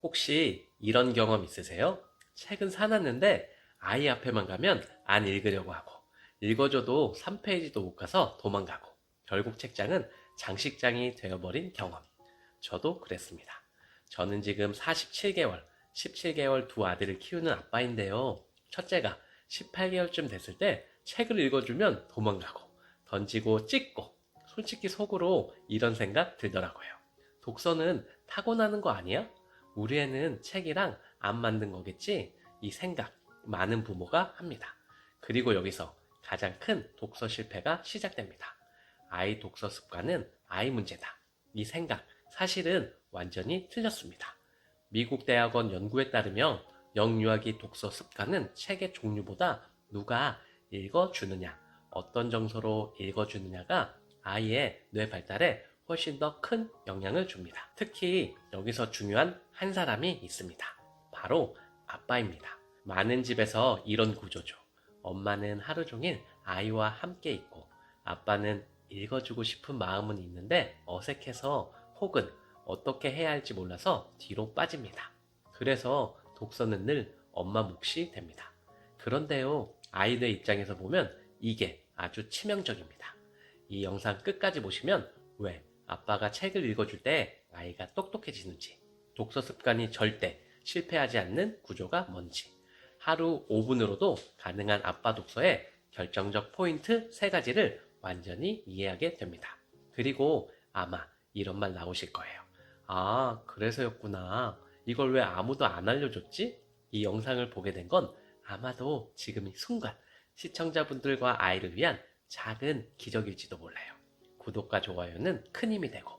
혹시 이런 경험 있으세요? 책은 사놨는데 아이 앞에만 가면 안 읽으려고 하고 읽어줘도 3페이지도 못 가서 도망가고 결국 책장은 장식장이 되어버린 경험. 저도 그랬습니다. 저는 지금 47개월, 17개월 두 아들을 키우는 아빠인데요. 첫째가 18개월쯤 됐을 때 책을 읽어주면 도망가고 던지고 찢고 솔직히 속으로 이런 생각 들더라고요. 독서는 타고나는 거 아니야? 우리 애는 책이랑 안 만든 거겠지? 이 생각 많은 부모가 합니다. 그리고 여기서 가장 큰 독서 실패가 시작됩니다. 아이 독서 습관은 아이 문제다. 이 생각 사실은 완전히 틀렸습니다. 미국 대학원 연구에 따르면 영유아기 독서 습관은 책의 종류보다 누가 읽어주느냐, 어떤 정서로 읽어주느냐가 아이의 뇌 발달에 훨씬 더 큰 영향을 줍니다. 특히 여기서 중요한 한 사람이 있습니다. 바로 아빠입니다. 많은 집에서 이런 구조죠. 엄마는 하루 종일 아이와 함께 있고 아빠는 읽어주고 싶은 마음은 있는데 어색해서 혹은 어떻게 해야 할지 몰라서 뒤로 빠집니다. 그래서 독서는 늘 엄마 몫이 됩니다. 그런데요, 아이들 입장에서 보면 이게 아주 치명적입니다. 이 영상 끝까지 보시면 왜 아빠가 책을 읽어줄 때 아이가 똑똑해지는지, 독서 습관이 절대 실패하지 않는 구조가 뭔지, 하루 5분으로도 가능한 아빠 독서의 결정적 포인트 3가지를 완전히 이해하게 됩니다. 그리고 아마 이런 말 나오실 거예요. 아, 그래서였구나. 이걸 왜 아무도 안 알려줬지? 이 영상을 보게 된 건 아마도 지금 이 순간 시청자분들과 아이를 위한 작은 기적일지도 몰라요. 구독과 좋아요는 큰 힘이 되고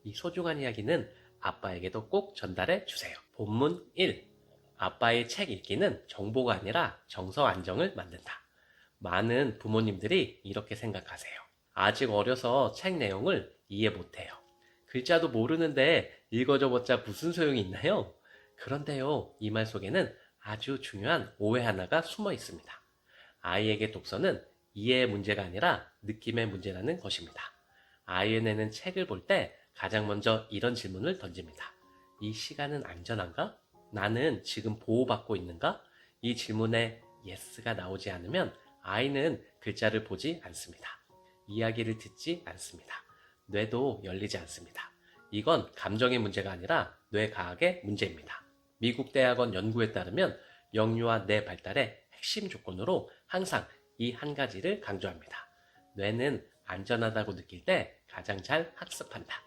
이 소중한 이야기는 아빠에게도 꼭 전달해 주세요. 본문 1. 아빠의 책 읽기는 정보가 아니라 정서 안정을 만든다. 많은 부모님들이 이렇게 생각하세요. 아직 어려서 책 내용을 이해 못해요. 글자도 모르는데 읽어줘봤자 무슨 소용이 있나요? 그런데요, 이 말 속에는 아주 중요한 오해 하나가 숨어 있습니다. 아이에게 독서는 이해의 문제가 아니라 느낌의 문제라는 것입니다. 아이의 뇌는 책을 볼 때 가장 먼저 이런 질문을 던집니다. 이 시간은 안전한가? 나는 지금 보호받고 있는가? 이 질문에 예스가 나오지 않으면 아이는 글자를 보지 않습니다. 이야기를 듣지 않습니다. 뇌도 열리지 않습니다. 이건 감정의 문제가 아니라 뇌과학의 문제입니다. 미국 대학원 연구에 따르면 영유아 뇌 발달의 핵심 조건으로 항상 이 한 가지를 강조합니다. 뇌는 안전하다고 느낄 때 가장 잘 학습한다.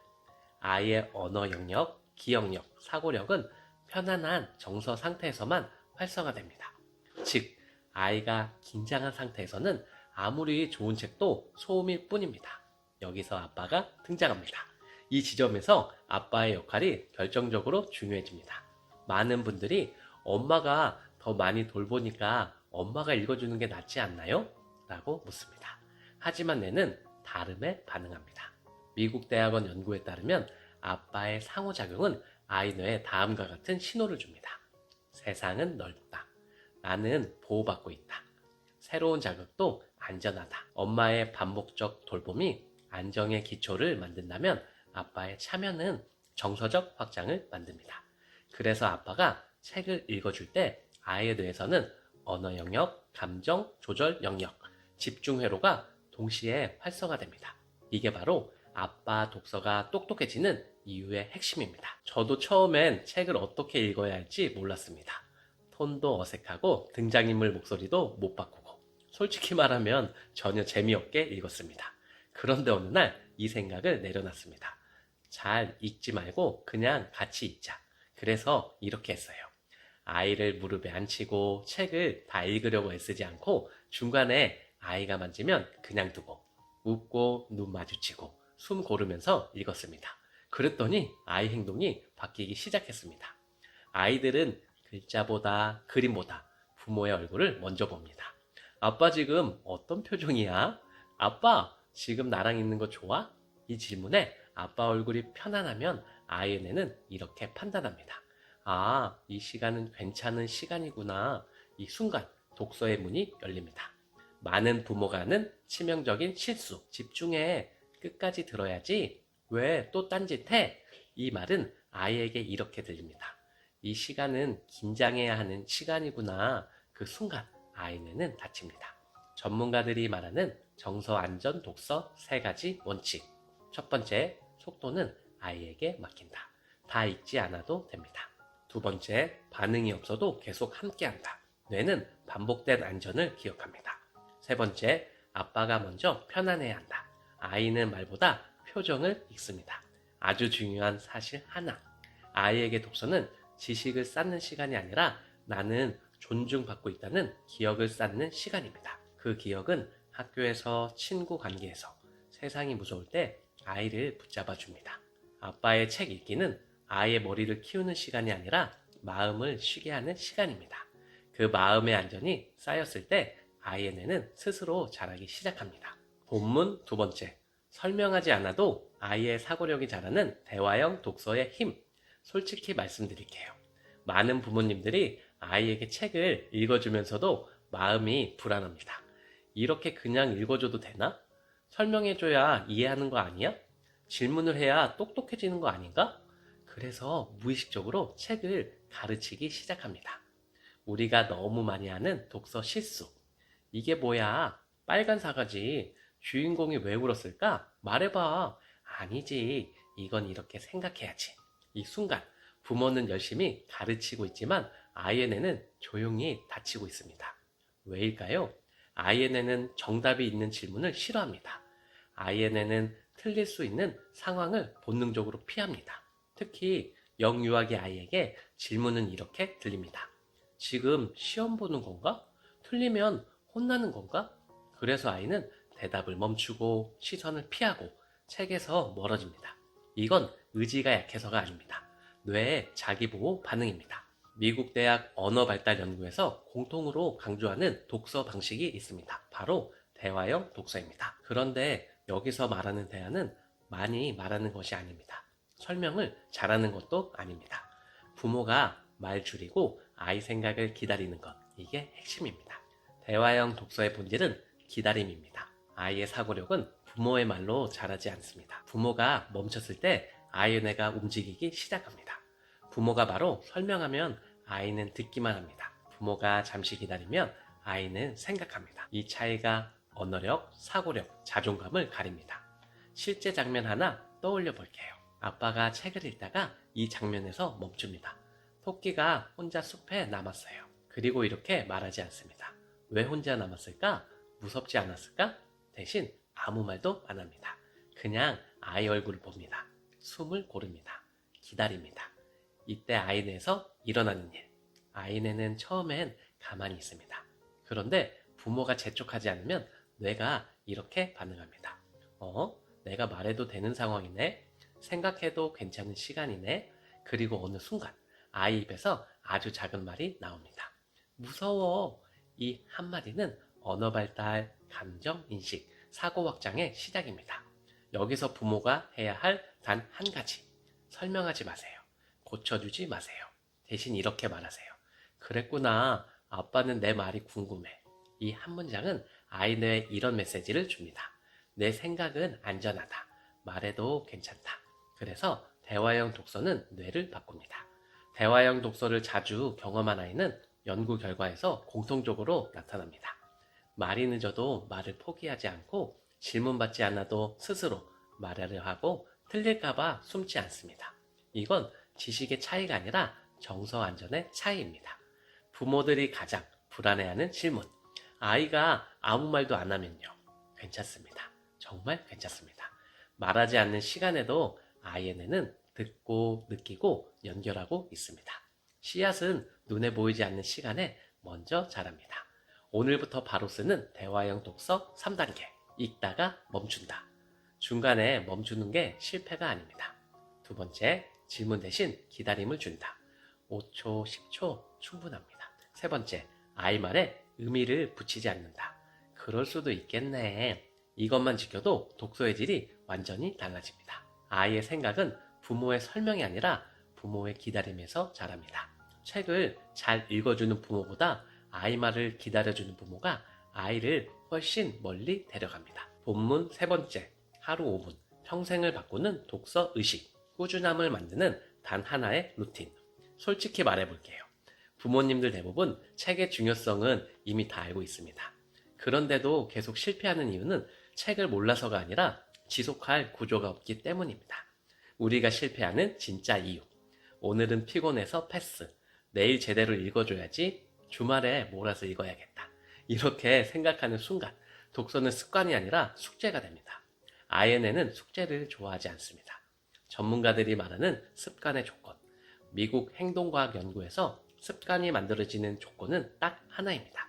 아이의 언어 영역, 기억력, 사고력은 편안한 정서 상태에서만 활성화됩니다. 즉, 아이가 긴장한 상태에서는 아무리 좋은 책도 소음일 뿐입니다. 여기서 아빠가 등장합니다. 이 지점에서 아빠의 역할이 결정적으로 중요해집니다. 많은 분들이 엄마가 더 많이 돌보니까 엄마가 읽어주는 게 낫지 않나요? 라고 묻습니다. 하지만 뇌는 다름에 반응합니다. 미국 대학원 연구에 따르면 아빠의 상호작용은 아이 뇌에 다음과 같은 신호를 줍니다. 세상은 넓다. 나는 보호받고 있다. 새로운 자극도 안전하다. 엄마의 반복적 돌봄이 안정의 기초를 만든다면 아빠의 참여는 정서적 확장을 만듭니다. 그래서 아빠가 책을 읽어줄 때 아이의 뇌에서는 언어 영역, 감정 조절 영역, 집중 회로가 동시에 활성화됩니다. 이게 바로 아빠 독서가 똑똑해지는 이유의 핵심입니다. 저도 처음엔 책을 어떻게 읽어야 할지 몰랐습니다. 톤도 어색하고 등장인물 목소리도 못 바꾸고 솔직히 말하면 전혀 재미없게 읽었습니다. 그런데 어느 날 이 생각을 내려놨습니다. 잘 읽지 말고 그냥 같이 읽자. 그래서 이렇게 했어요. 아이를 무릎에 앉히고 책을 다 읽으려고 애쓰지 않고 중간에 아이가 만지면 그냥 두고 웃고 눈 마주치고 숨 고르면서 읽었습니다. 그랬더니 아이 행동이 바뀌기 시작했습니다. 아이들은 글자보다 그림보다 부모의 얼굴을 먼저 봅니다. 아빠 지금 어떤 표정이야? 아빠 지금 나랑 있는 거 좋아? 이 질문에 아빠 얼굴이 편안하면 아이의 뇌는 이렇게 판단합니다. 아, 이 시간은 괜찮은 시간이구나. 이 순간 독서의 문이 열립니다. 많은 부모가 하는 치명적인 실수. 집중해. 끝까지 들어야지. 왜 또 딴짓해? 이 말은 아이에게 이렇게 들립니다. 이 시간은 긴장해야 하는 시간이구나. 그 순간 아이네는 다칩니다. 전문가들이 말하는 정서 안전 독서 3가지 원칙. 첫 번째, 속도는 아이에게 맡긴다. 다 읽지 않아도 됩니다. 두 번째, 반응이 없어도 계속 함께한다. 뇌는 반복된 안전을 기억합니다. 세 번째, 아빠가 먼저 편안해야 한다. 아이는 말보다 표정을 읽습니다. 아주 중요한 사실 하나. 아이에게 독서는 지식을 쌓는 시간이 아니라 나는 존중받고 있다는 기억을 쌓는 시간입니다. 그 기억은 학교에서, 친구 관계에서, 세상이 무서울 때 아이를 붙잡아 줍니다. 아빠의 책 읽기는 아이의 머리를 키우는 시간이 아니라 마음을 쉬게 하는 시간입니다. 그 마음의 안전이 쌓였을 때 아이의 뇌는 스스로 자라기 시작합니다. 본문 2번째. 설명하지 않아도 아이의 사고력이 자라는 대화형 독서의 힘. 솔직히 말씀드릴게요. 많은 부모님들이 아이에게 책을 읽어주면서도 마음이 불안합니다. 이렇게 그냥 읽어줘도 되나? 설명해줘야 이해하는 거 아니야? 질문을 해야 똑똑해지는 거 아닌가? 그래서 무의식적으로 책을 가르치기 시작합니다. 우리가 너무 많이 하는 독서 실수. 이게 뭐야? 빨간 사과지. 주인공이 왜 울었을까? 말해봐. 아니지. 이건 이렇게 생각해야지. 이 순간 부모는 열심히 가르치고 있지만 아이의 뇌는 조용히 닫히고 있습니다. 왜일까요? 아이의 뇌는 정답이 있는 질문을 싫어합니다. 아이의 뇌는 틀릴 수 있는 상황을 본능적으로 피합니다. 특히 영유아기 아이에게 질문은 이렇게 들립니다. 지금 시험 보는 건가? 틀리면 혼나는 건가? 그래서 아이는 대답을 멈추고 시선을 피하고 책에서 멀어집니다. 이건 의지가 약해서가 아닙니다. 뇌의 자기보호 반응입니다. 미국 대학 언어발달연구에서 공통으로 강조하는 독서 방식이 있습니다. 바로 대화형 독서입니다. 그런데 여기서 말하는 대화는 많이 말하는 것이 아닙니다. 설명을 잘하는 것도 아닙니다. 부모가 말 줄이고 아이 생각을 기다리는 것, 이게 핵심입니다. 대화형 독서의 본질은 기다림입니다. 아이의 사고력은 부모의 말로 자라지 않습니다. 부모가 멈췄을 때 아이의 뇌가 움직이기 시작합니다. 부모가 바로 설명하면 아이는 듣기만 합니다. 부모가 잠시 기다리면 아이는 생각합니다. 이 차이가 언어력, 사고력, 자존감을 가립니다. 실제 장면 하나 떠올려 볼게요. 아빠가 책을 읽다가 이 장면에서 멈춥니다. 토끼가 혼자 숲에 남았어요. 그리고 이렇게 말하지 않습니다. 왜 혼자 남았을까? 무섭지 않았을까? 대신 아무 말도 안 합니다. 그냥 아이 얼굴을 봅니다. 숨을 고릅니다. 기다립니다. 이때 아이 뇌에서 일어나는 일. 아이 뇌는 처음엔 가만히 있습니다. 그런데 부모가 재촉하지 않으면 뇌가 이렇게 반응합니다. 내가 말해도 되는 상황이네. 생각해도 괜찮은 시간이네. 그리고 어느 순간 아이 입에서 아주 작은 말이 나옵니다. 무서워. 이 한마디는 언어 발달, 감정 인식, 사고 확장의 시작입니다. 여기서 부모가 해야 할 단 한 가지. 설명하지 마세요. 고쳐주지 마세요. 대신 이렇게 말하세요. 그랬구나. 아빠는 내 말이 궁금해. 이 한 문장은 아이 뇌에 이런 메시지를 줍니다. 내 생각은 안전하다. 말해도 괜찮다. 그래서 대화형 독서는 뇌를 바꿉니다. 대화형 독서를 자주 경험한 아이는 연구 결과에서 공통적으로 나타납니다. 말이 늦어도 말을 포기하지 않고 질문받지 않아도 스스로 말하려 하고 틀릴까봐 숨지 않습니다. 이건 지식의 차이가 아니라 정서 안전의 차이입니다. 부모들이 가장 불안해하는 질문. 아이가 아무 말도 안 하면요. 괜찮습니다. 정말 괜찮습니다. 말하지 않는 시간에도 아이의 뇌는 듣고 느끼고 연결하고 있습니다. 씨앗은 눈에 보이지 않는 시간에 먼저 자랍니다. 오늘부터 바로 쓰는 대화형 독서 3단계. 읽다가 멈춘다. 중간에 멈추는 게 실패가 아닙니다. 두 번째, 질문 대신 기다림을 준다. 5초, 10초 충분합니다. 세 번째, 아이 말에 의미를 붙이지 않는다. 그럴 수도 있겠네. 이것만 지켜도 독서의 질이 완전히 달라집니다. 아이의 생각은 부모의 설명이 아니라 부모의 기다림에서 자랍니다. 책을 잘 읽어주는 부모보다 아이 말을 기다려주는 부모가 아이를 훨씬 멀리 데려갑니다. 본문 3번째, 하루 5분, 평생을 바꾸는 독서 의식, 꾸준함을 만드는 단 하나의 루틴. 솔직히 말해볼게요. 부모님들 대부분 책의 중요성은 이미 다 알고 있습니다. 그런데도 계속 실패하는 이유는 책을 몰라서가 아니라 지속할 구조가 없기 때문입니다. 우리가 실패하는 진짜 이유. 오늘은 피곤해서 패스. 내일 제대로 읽어줘야지. 주말에 몰아서 읽어야겠다. 이렇게 생각하는 순간 독서는 습관이 아니라 숙제가 됩니다. INN은 숙제를 좋아하지 않습니다. 전문가들이 말하는 습관의 조건. 미국 행동과학 연구에서 습관이 만들어지는 조건은 딱 하나입니다.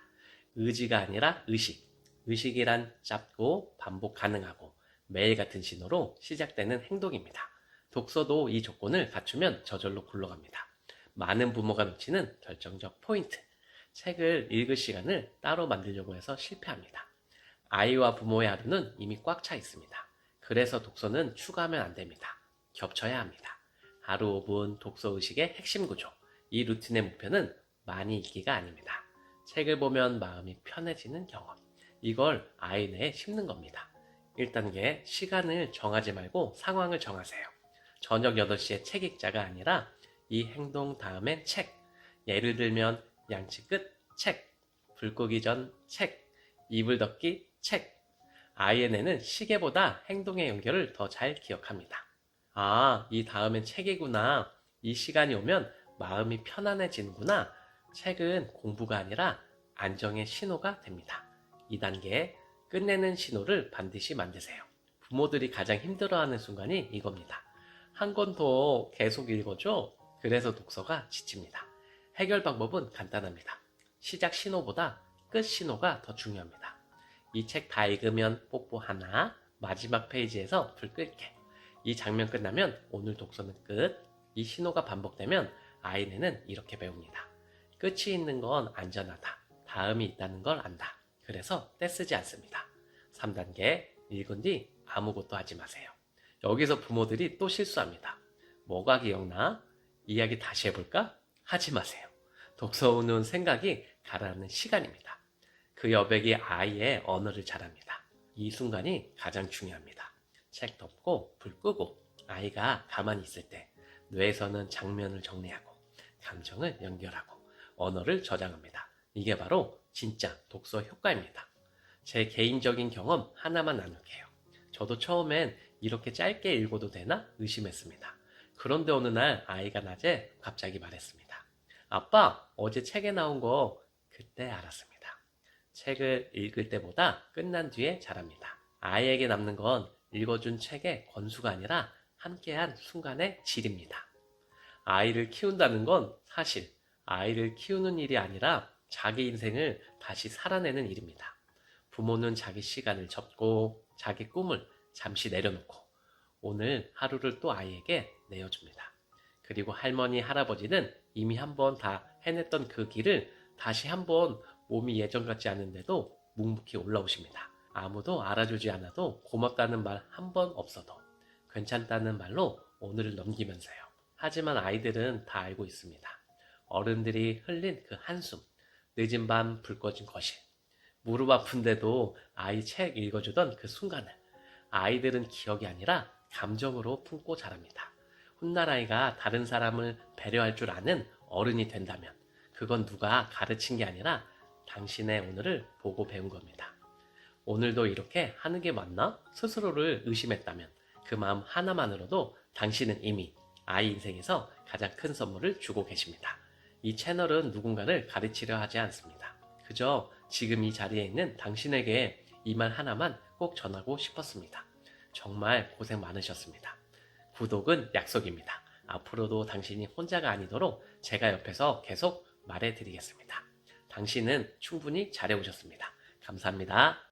의지가 아니라 의식. 의식이란 짧고 반복 가능하고 매일 같은 신호로 시작되는 행동입니다. 독서도 이 조건을 갖추면 저절로 굴러갑니다. 많은 부모가 놓치는 결정적 포인트. 책을 읽을 시간을 따로 만들려고 해서 실패합니다. 아이와 부모의 하루는 이미 꽉 차 있습니다. 그래서 독서는 추가하면 안 됩니다. 겹쳐야 합니다. 하루 5분 독서 의식의 핵심 구조. 이 루틴의 목표는 많이 읽기가 아닙니다. 책을 보면 마음이 편해지는 경험. 이걸 아이 내에 심는 겁니다. 1단계 시간을 정하지 말고 상황을 정하세요. 저녁 8시에 책 읽자가 아니라 이 행동 다음엔 책. 예를 들면 양치 끝 책, 불 끄기 전 책, 이불 덮기 책. INN은 시계보다 행동의 연결을 더 잘 기억합니다. 아, 이 다음엔 책이구나. 이 시간이 오면 마음이 편안해지는구나. 책은 공부가 아니라 안정의 신호가 됩니다. 2단계 끝내는 신호를 반드시 만드세요. 부모들이 가장 힘들어하는 순간이 이겁니다. 한 권 더 계속 읽어줘. 그래서 독서가 지칩니다. 해결 방법은 간단합니다. 시작 신호보다 끝 신호가 더 중요합니다. 이 책 다 읽으면 뽀뽀 하나, 마지막 페이지에서 불 끌게. 이 장면 끝나면 오늘 독서는 끝. 이 신호가 반복되면 아이는 이렇게 배웁니다. 끝이 있는 건 안전하다. 다음이 있다는 걸 안다. 그래서 떼쓰지 않습니다. 3단계 읽은 뒤 아무것도 하지 마세요. 여기서 부모들이 또 실수합니다. 뭐가 기억나? 이야기 다시 해볼까? 하지 마세요. 독서는 생각이 가라앉는 시간입니다. 그 여백이 아이의 언어를 잘합니다. 이 순간이 가장 중요합니다. 책 덮고 불 끄고 아이가 가만히 있을 때 뇌에서는 장면을 정리하고 감정을 연결하고 언어를 저장합니다. 이게 바로 진짜 독서 효과입니다. 제 개인적인 경험 하나만 나눌게요. 저도 처음엔 이렇게 짧게 읽어도 되나 의심했습니다. 그런데 어느 날 아이가 낮에 갑자기 말했습니다. 아빠, 어제 책에 나온 거 그때 알았습니다. 책을 읽을 때보다 끝난 뒤에 잘합니다. 아이에게 남는 건 읽어준 책의 권수가 아니라 함께한 순간의 질입니다. 아이를 키운다는 건 사실 아이를 키우는 일이 아니라 자기 인생을 다시 살아내는 일입니다. 부모는 자기 시간을 접고 자기 꿈을 잠시 내려놓고 오늘 하루를 또 아이에게 내어줍니다. 그리고 할머니, 할아버지는 이미 한번 다 해냈던 그 길을 다시 한번 몸이 예전 같지 않은데도 묵묵히 올라오십니다. 아무도 알아주지 않아도 고맙다는 말 한 번 없어도 괜찮다는 말로 오늘을 넘기면서요. 하지만 아이들은 다 알고 있습니다. 어른들이 흘린 그 한숨, 늦은 밤 불 꺼진 거실, 무릎 아픈데도 아이 책 읽어주던 그 순간을 아이들은 기억이 아니라 감정으로 품고 자랍니다. 훗날 아이가 다른 사람을 배려할 줄 아는 어른이 된다면 그건 누가 가르친 게 아니라 당신의 오늘을 보고 배운 겁니다. 오늘도 이렇게 하는 게 맞나? 스스로를 의심했다면 그 마음 하나만으로도 당신은 이미 아이 인생에서 가장 큰 선물을 주고 계십니다. 이 채널은 누군가를 가르치려 하지 않습니다. 그저 지금 이 자리에 있는 당신에게 이 말 하나만 꼭 전하고 싶었습니다. 정말 고생 많으셨습니다. 구독은 약속입니다. 앞으로도 당신이 혼자가 아니도록 제가 옆에서 계속 말해드리겠습니다. 당신은 충분히 잘해오셨습니다. 감사합니다.